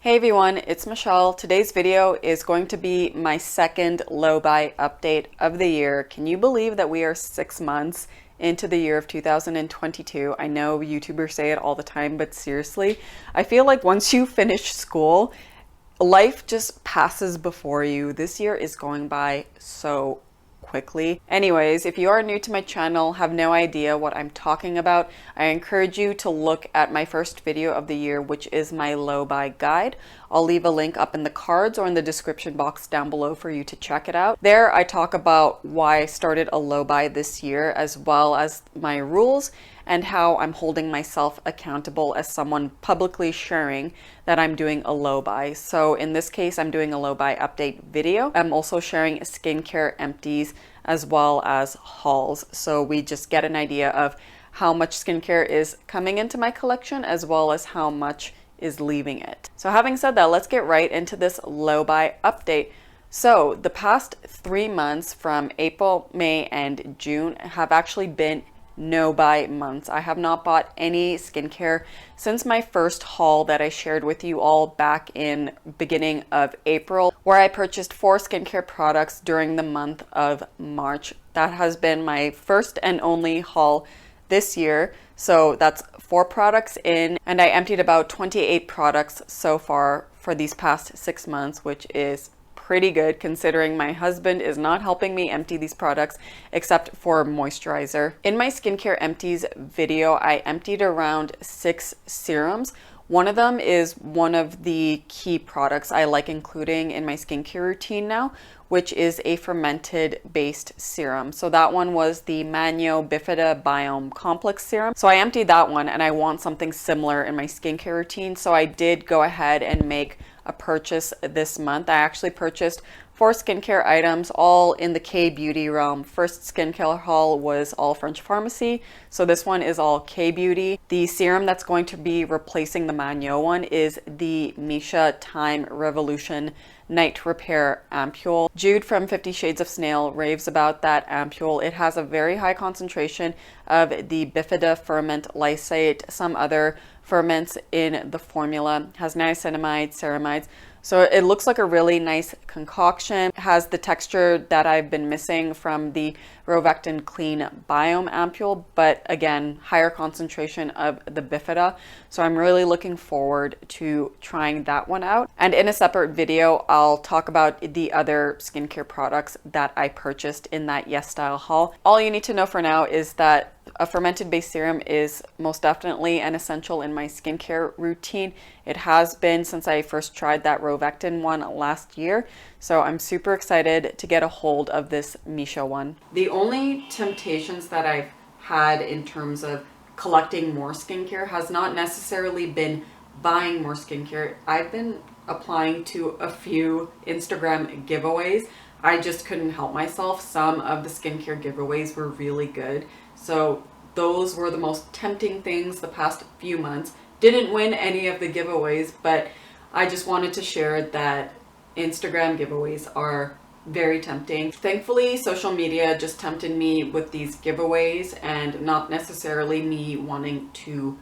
Hey everyone, it's Michelle. Today's video is going to be my second low buy update of the year. Can you believe that we are 6 months into the year of 2022? I know YouTubers say it all the time, but seriously, I feel like once you finish school, life just passes before you. This year is going by so quickly. Anyways, if you are new to my channel, have no idea what I'm talking about, I encourage you to look at my first video of the year, which is my low buy guide. I'll leave a link up in the cards or in the description box down below for you to check it out. There I talk about why I started a low buy this year, as well as my rules and how I'm holding myself accountable as someone publicly sharing that I'm doing a low buy. So in this case, I'm doing a low buy update video. I'm also sharing skincare empties as well as hauls. So we just get an idea of how much skincare is coming into my collection as well as how much is leaving it. So having said that, let's get right into this low buy update. So the past 3 months from April, May, and June have actually been no buy months. I have not bought any skincare since my first haul that I shared with you all back in beginning of April, where I purchased 4 skincare products during the month of March. That has been my first and only haul this year. So that's 4 products in, and I emptied about 28 products so far for these past 6 months, which is pretty good considering my husband is not helping me empty these products except for moisturizer. In my skincare empties video, I emptied around 6 serums. One of them is one of the key products I like including in my skincare routine now, which is a fermented based serum. So that one was the Manio Bifida Biome Complex Serum. So I emptied that one and I want something similar in my skincare routine. So I did go ahead and make a purchase this month. I actually purchased 4 skincare items, all in the K-beauty realm. First skincare haul was all French Pharmacy, so this one is all K-beauty. The serum that's going to be replacing the Manio one is the MICH Time Revolution Night Repair Ampule. Jude from 50 Shades of Snail raves about that ampule. It has a very high concentration of the bifida ferment lysate, some other ferments in the formula, has niacinamide, ceramides. So it looks like a really nice concoction. It has the texture that I've been missing from the Rovectin Clean Biome Ampule, but again, higher concentration of the bifida. So I'm really looking forward to trying that one out. And in a separate video, I'll talk about the other skincare products that I purchased in that YESSTYLE haul. All you need to know for now is that a fermented based serum is most definitely an essential in my skincare routine. It has been since I first tried that Rovectin one last year. So I'm super excited to get a hold of this MICH one. The only temptations that I've had in terms of collecting more skincare has not necessarily been buying more skincare. I've been applying to a few Instagram giveaways. I just couldn't help myself. Some of the skincare giveaways were really good. So those were the most tempting things the past few months. Didn't win any of the giveaways, but I just wanted to share that Instagram giveaways are very tempting. Thankfully, social media just tempted me with these giveaways and not necessarily me wanting to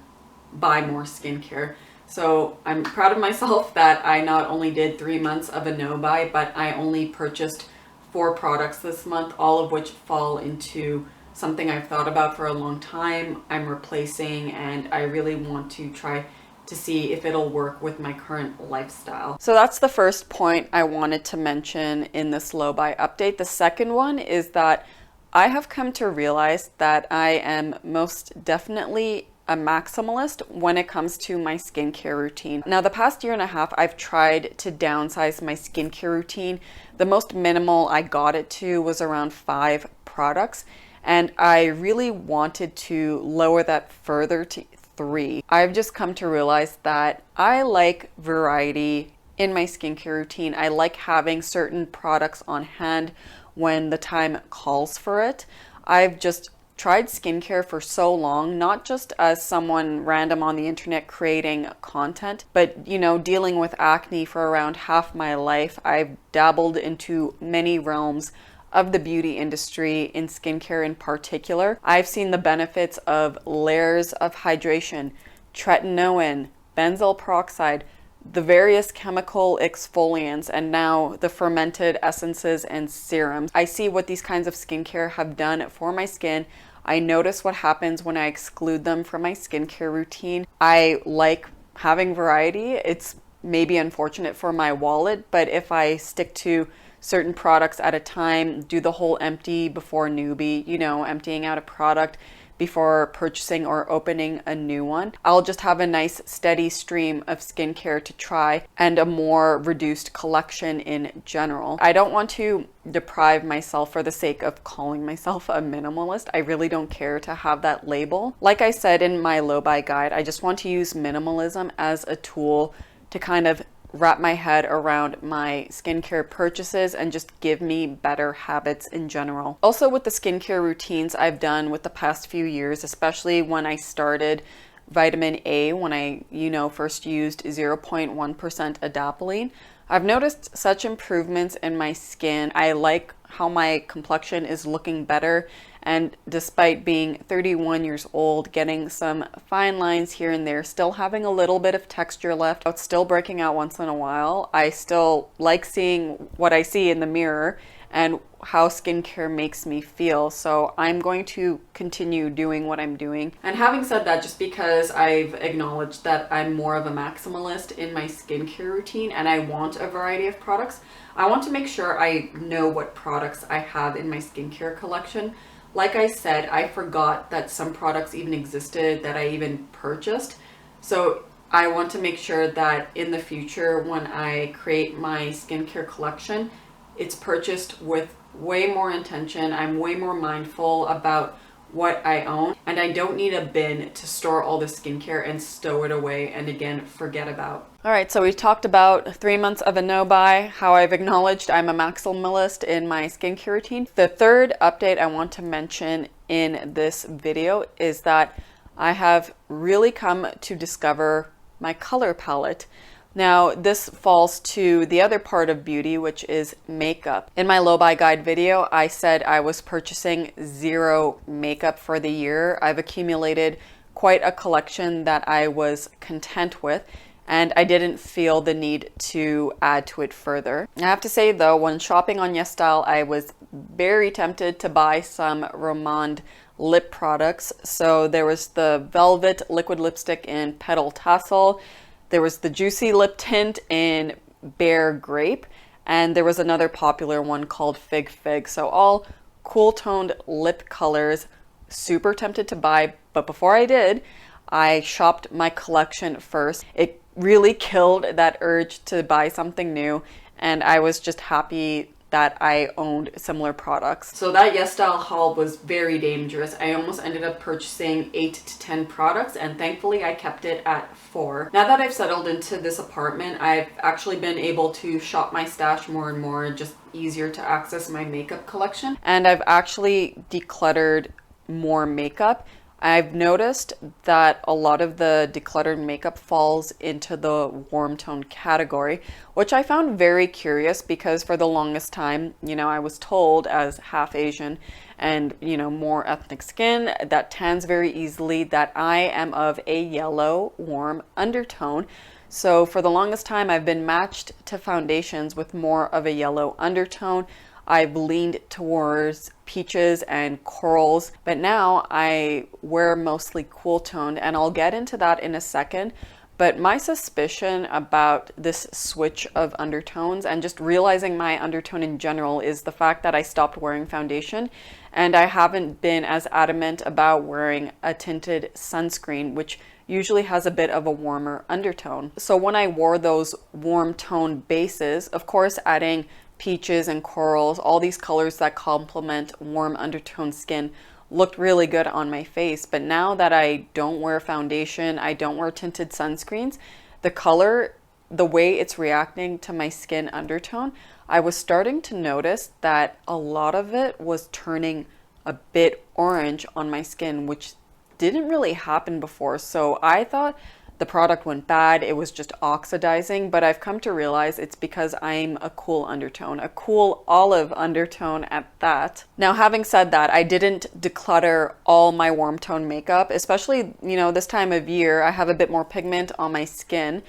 buy more skincare. So I'm proud of myself that I not only did 3 months of a no buy, but I only purchased 4 products this month, all of which fall into something I've thought about for a long time. I'm replacing, and I really want to try to see if it'll work with my current lifestyle. So that's the first point I wanted to mention in this low buy update. The second one is that I have come to realize that I am most definitely a maximalist when it comes to my skincare routine. Now, the past year and a half, I've tried to downsize my skincare routine. The most minimal I got it to was around 5 products, and I really wanted to lower that further to 3. I've just come to realize that I like variety in my skincare routine. I like having certain products on hand when the time calls for it. I've just tried skincare for so long, not just as someone random on the internet creating content, but dealing with acne for around half my life. I've dabbled into many realms of the beauty industry, in skincare in particular. I've seen the benefits of layers of hydration, tretinoin, benzoyl peroxide, the various chemical exfoliants, and now the fermented essences and serums. I see what these kinds of skincare have done for my skin. I notice what happens when I exclude them from my skincare routine. I like having variety. It's maybe unfortunate for my wallet, but if I stick to certain products at a time, do the whole empty before newbie, you know, emptying out a product before purchasing or opening a new one, I'll just have a nice steady stream of skincare to try and a more reduced collection in general. I don't want to deprive myself for the sake of calling myself a minimalist. I really don't care to have that label. Like I said in my low buy guide, I just want to use minimalism as a tool to kind of wrap my head around my skincare purchases and just give me better habits in general. Also, with the skincare routines I've done with the past few years, especially when I started vitamin A, when I, first used 0.1% adapalene, I've noticed such improvements in my skin. I like how my complexion is looking better, and despite being 31 years old, getting some fine lines here and there, still having a little bit of texture left, it's still breaking out once in a while. I still like seeing what I see in the mirror and how skincare makes me feel. So I'm going to continue doing what I'm doing. And having said that, just because I've acknowledged that I'm more of a maximalist in my skincare routine and I want a variety of products, I want to make sure I know what products I have in my skincare collection. Like I said, I forgot that some products even existed that I even purchased. So I want to make sure that in the future, when I create my skincare collection, it's purchased with way more intention. I'm way more mindful about what I own, and I don't need a bin to store all the skincare and stow it away and again forget about. All right, so we talked about 3 months of a no-buy, how I've acknowledged I'm a maximalist in my skincare routine. The third update I want to mention in this video is that I have really come to discover my color palette. Now, this falls to the other part of beauty, which is makeup. In my low buy guide video, I said I was purchasing 0 makeup for the year. I've accumulated quite a collection that I was content with, and I didn't feel the need to add to it further. I have to say though, when shopping on YESSTYLE, I was very tempted to buy some Romand lip products. So there was the Velvet liquid lipstick in Petal Tassel. There was the Juicy lip tint in Bare Grape, and there was another popular one called Fig Fig. So all cool toned lip colors, super tempted to buy, but before I did, I shopped my collection first. It really killed that urge to buy something new, and I was just happy that I owned similar products. So that YESSTYLE haul was very dangerous. I almost ended up purchasing 8 to 10 products, and thankfully I kept it at 4. Now that I've settled into this apartment, I've actually been able to shop my stash more and more, just easier to access my makeup collection. And I've actually decluttered more makeup. I've noticed that a lot of the decluttered makeup falls into the warm tone category, which I found very curious because for the longest time, I was told as half Asian and, more ethnic skin that tans very easily that I am of a yellow warm undertone. So for the longest time, I've been matched to foundations with more of a yellow undertone. I've leaned towards peaches and corals, but now I wear mostly cool toned, and I'll get into that in a second. But my suspicion about this switch of undertones and just realizing my undertone in general is the fact that I stopped wearing foundation, and I haven't been as adamant about wearing a tinted sunscreen, which usually has a bit of a warmer undertone. So when I wore those warm tone bases, of course adding peaches and corals, all these colors that complement warm undertone skin, looked really good on my face. But now that I don't wear foundation, I don't wear tinted sunscreens, the color, the way it's reacting to my skin undertone, I was starting to notice that a lot of it was turning a bit orange on my skin, which didn't really happen before. So I thought the product went bad, it was just oxidizing, but I've come to realize it's because I'm a cool undertone, a cool olive undertone at that. Now, having said that, I didn't declutter all my warm tone makeup, especially, this time of year. I have a bit more pigment on my skin.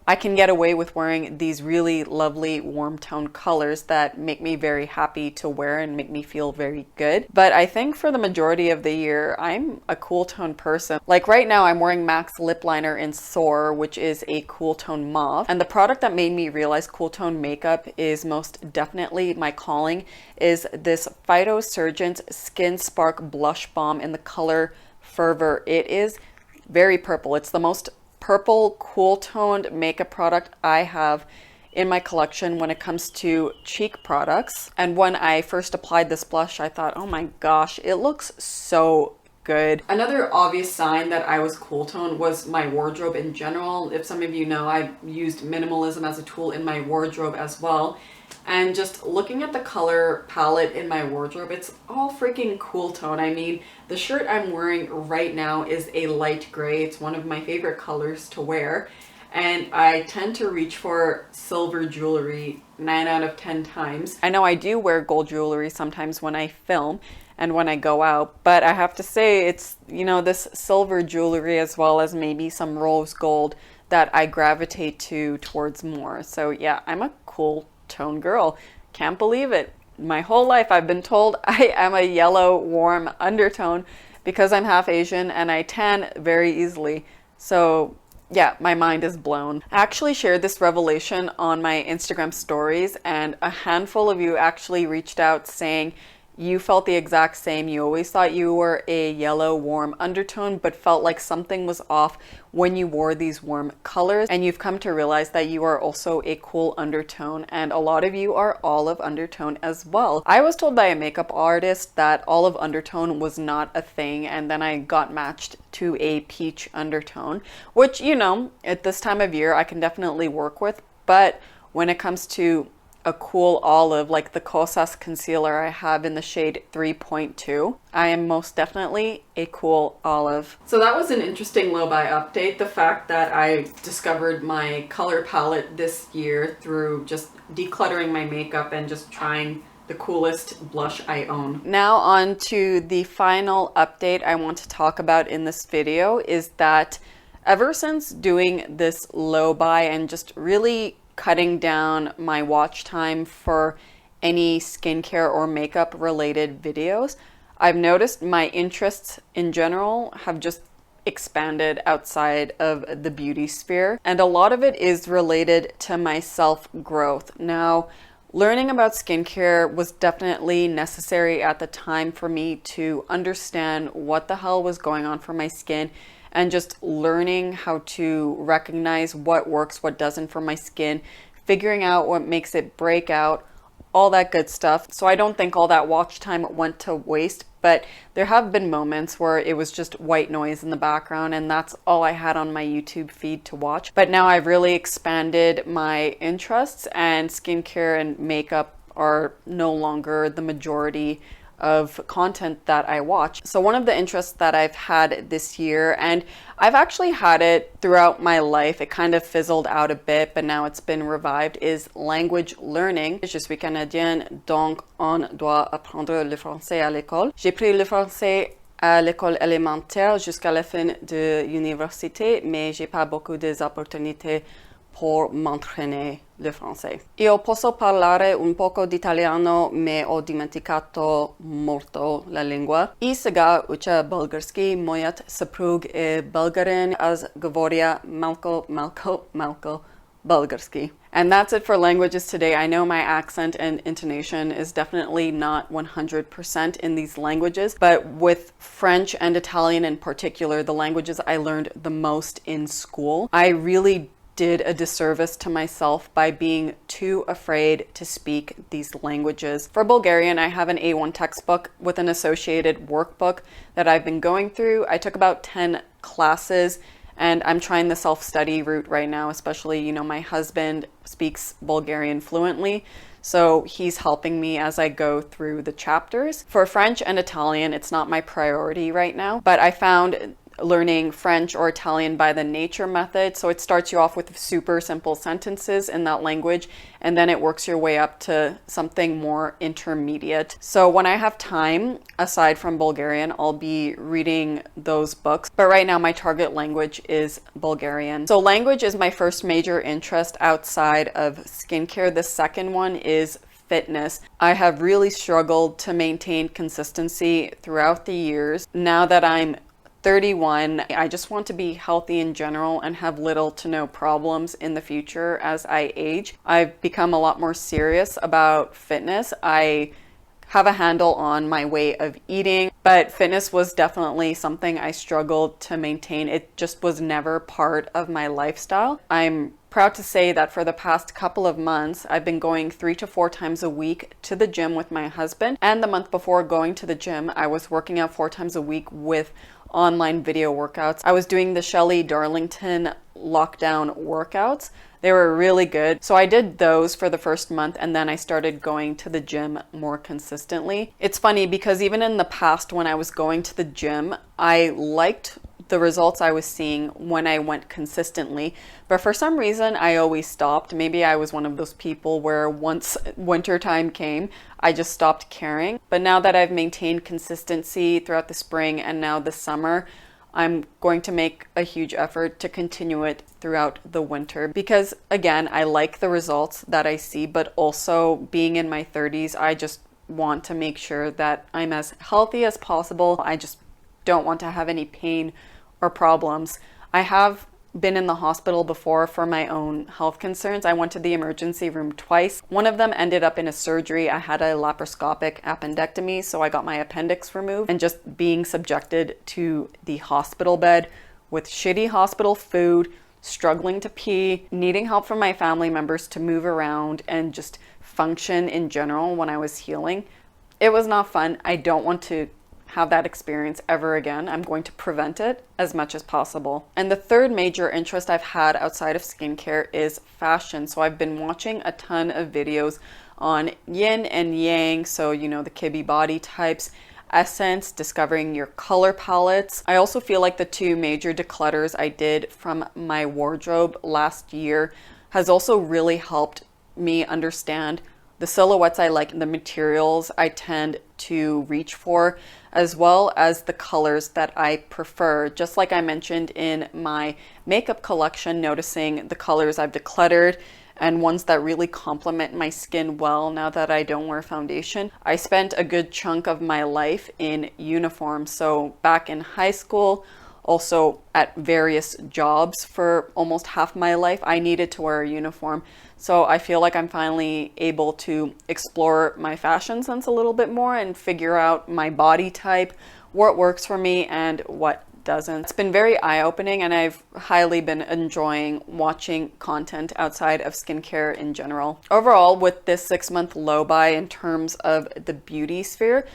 I can get away with wearing these really lovely warm tone colors that make me very happy to wear and make me feel very good. But I think for the majority of the year, I'm a cool tone person. Like right now, I'm wearing MAC's lip liner in Soar, which is a cool tone mauve. And the product that made me realize cool tone makeup is most definitely my calling is this Phytosurgent Skin Spark Blush Balm in the color Fervor. It is very purple. It's the most purple cool toned makeup product I have in my collection when it comes to cheek products. And when I first applied this blush, I thought, oh my gosh, it looks so good. Another obvious sign that I was cool toned was my wardrobe in general. If some of you know, I've used minimalism as a tool in my wardrobe as well. And just looking at the color palette in my wardrobe, it's all freaking cool tone. I mean, the shirt I'm wearing right now is a light gray. It's one of my favorite colors to wear. And I tend to reach for silver jewelry 9 out of 10 times. I know I do wear gold jewelry sometimes when I film and when I go out, but I have to say it's, you know, this silver jewelry as well as maybe some rose gold that I gravitate towards more. So yeah, I'm a cool tone girl. Can't believe it. My whole life I've been told I am a yellow warm undertone because I'm half Asian and I tan very easily. So yeah, my mind is blown. I actually shared this revelation on my Instagram stories and a handful of you actually reached out saying you felt the exact same. You always thought you were a yellow warm undertone, but felt like something was off when you wore these warm colors. And you've come to realize that you are also a cool undertone. And a lot of you are olive undertone as well. I was told by a makeup artist that olive undertone was not a thing. And then I got matched to a peach undertone, which, you know, at this time of year, I can definitely work with. But when it comes to a cool olive like the Kosas concealer I have in the shade 3.2. I am most definitely a cool olive. So that was an interesting low buy update. The fact that I discovered my color palette this year through just decluttering my makeup and just trying the coolest blush I own. Now on to the final update I want to talk about in this video is that ever since doing this low buy and just really cutting down my watch time for any skincare or makeup related videos, I've noticed my interests in general have just expanded outside of the beauty sphere. And a lot of it is related to my self-growth. Now, learning about skincare was definitely necessary at the time for me to understand what the hell was going on for my skin and just learning how to recognize what works, what doesn't for my skin, figuring out what makes it break out, all that good stuff. So I don't think all that watch time went to waste, but there have been moments where it was just white noise in the background and that's all I had on my YouTube feed to watch. But now I've really expanded my interests and skincare and makeup are no longer the majority of content that I watch. So one of the interests that I've had this year, and I've actually had it throughout my life, it kind of fizzled out a bit, but now it's been revived, is language learning. Je suis canadienne, donc on doit apprendre le français à l'école. J'ai pris le français à l'école élémentaire jusqu'à la fin de l'université, mais j'ai pas beaucoup d'opportunités pour m'entraîner le français. Io posso parlare un poco di italiano, ma ho dimenticato molto la lingua. I сега уча български, моят съпруг е българин, аз говоря малко български. And that's it for languages today. I know my accent and intonation is definitely not 100% in these languages, but with French and Italian in particular, the languages I learned the most in school, I really did a disservice to myself by being too afraid to speak these languages. For Bulgarian, I have an A1 textbook with an associated workbook that I've been going through. I took about 10 classes and I'm trying the self-study route right now, especially, you know, my husband speaks Bulgarian fluently, so he's helping me as I go through the chapters. For French and Italian, it's not my priority right now, but I found learning French or Italian by the nature method. So it starts you off with super simple sentences in that language, and then it works your way up to something more intermediate. So when I have time, aside from Bulgarian, I'll be reading those books. But right now my target language is Bulgarian. So language is my first major interest outside of skincare. The second one is fitness. I have really struggled to maintain consistency throughout the years. Now that I'm 31, I just want to be healthy in general and have little to no problems in the future as I age. I've become a lot more serious about fitness. I have a handle on my way of eating, but fitness was definitely something I struggled to maintain. It just was never part of my lifestyle. I'm proud to say that for the past couple of months, I've been going 3 to 4 times a week to the gym with my husband. And the month before going to the gym, I was working out 4 times a week with online video workouts. I was doing the Shelley Darlington lockdown workouts. They were really good. So I did those for the first month, and then I started going to the gym more consistently. It's funny because even in the past when I was going to the gym, I liked the results I was seeing when I went consistently, but for some reason I always stopped. Maybe I was one of those people where once winter time came, I just stopped caring. But now that I've maintained consistency throughout the spring and now the summer, I'm going to make a huge effort to continue it throughout the winter because, again, I like the results that I see, but also being in my 30s, I just want to make sure that I'm as healthy as possible. I just don't want to have any pain or problems. I have been in the hospital before for my own health concerns. I went to the emergency room twice. One of them ended up in a surgery. I had a laparoscopic appendectomy, so I got my appendix removed, and just being subjected to the hospital bed with shitty hospital food, struggling to pee, needing help from my family members to move around and just function in general when I was healing. It was not fun. I don't want to have that experience ever again. I'm going to prevent it as much as possible. And the third major interest I've had outside of skincare is fashion. So I've been watching a ton of videos on yin and yang, so you know, the Kibi body types, essence, discovering your color palettes. I also feel like the 2 major declutters I did from my wardrobe last year has also really helped me understand the silhouettes I like and the materials I tend to reach for, as well as the colors that I prefer. Just like I mentioned in my makeup collection, noticing the colors I've decluttered and ones that really complement my skin well now that I don't wear foundation. I spent a good chunk of my life in uniform. So back in high school, also at various jobs for almost half my life, I needed to wear a uniform. So I feel like I'm finally able to explore my fashion sense a little bit more and figure out my body type, what works for me and what doesn't. It's been very eye-opening, and I've highly been enjoying watching content outside of skincare in general. Overall, with this 6-month low buy in terms of the beauty sphere,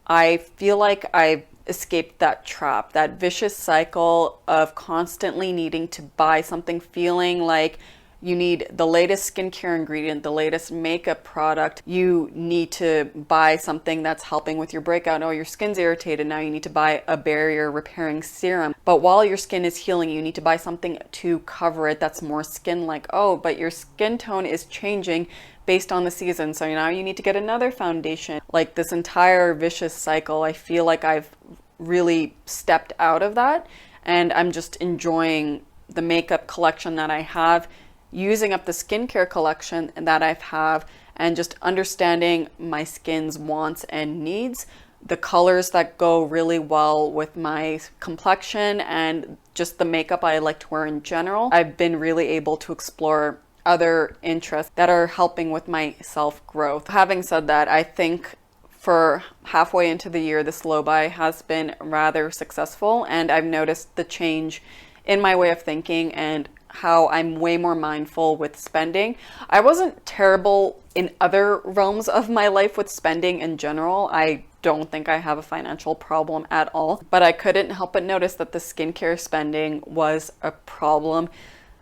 I feel like I've escaped that trap, that vicious cycle of constantly needing to buy something, feeling like you need the latest skincare ingredient, the latest makeup product. You need to buy something that's helping with your breakout. Oh, your skin's irritated. Now you need to buy a barrier repairing serum. But while your skin is healing, you need to buy something to cover it that's more skin-like. Oh, but your skin tone is changing based on the season. So now you need to get another foundation. Like this entire vicious cycle, I feel like I've really stepped out of that. And I'm just enjoying the makeup collection that I have, using up the skincare collection that I have, and just understanding my skin's wants and needs, the colors that go really well with my complexion, and just the makeup I like to wear in general. I've been really able to explore other interests that are helping with my self-growth. Having said that, I think for halfway into the year, this low buy has been rather successful, and I've noticed the change in my way of thinking and how I'm way more mindful with spending. I wasn't terrible in other realms of my life with spending in general. I don't think I have a financial problem at all, but I couldn't help but notice that the skincare spending was a problem.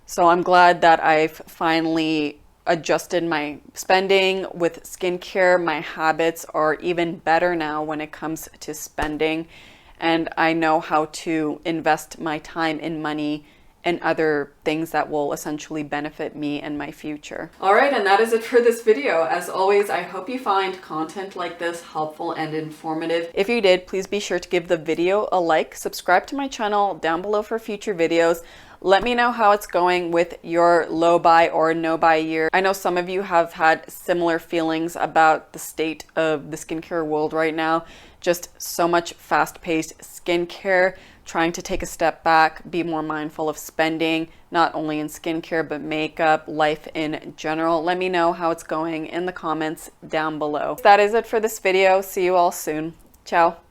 So I'm glad that I've finally adjusted my spending with skincare. My habits are even better now when it comes to spending. and I know how to invest my time and money and other things that will essentially benefit me and my future. All right, and that is it for this video. As always, I hope you find content like this helpful and informative. If you did, please be sure to give the video a like, subscribe to my channel down below for future videos. Let me know how it's going with your low buy or no buy year. I know some of you have had similar feelings about the state of the skincare world right now. Just so much fast-paced skincare, trying to take a step back, be more mindful of spending, not only in skincare, but makeup, life in general. Let me know how it's going in the comments down below. That is it for this video. See you all soon. Ciao.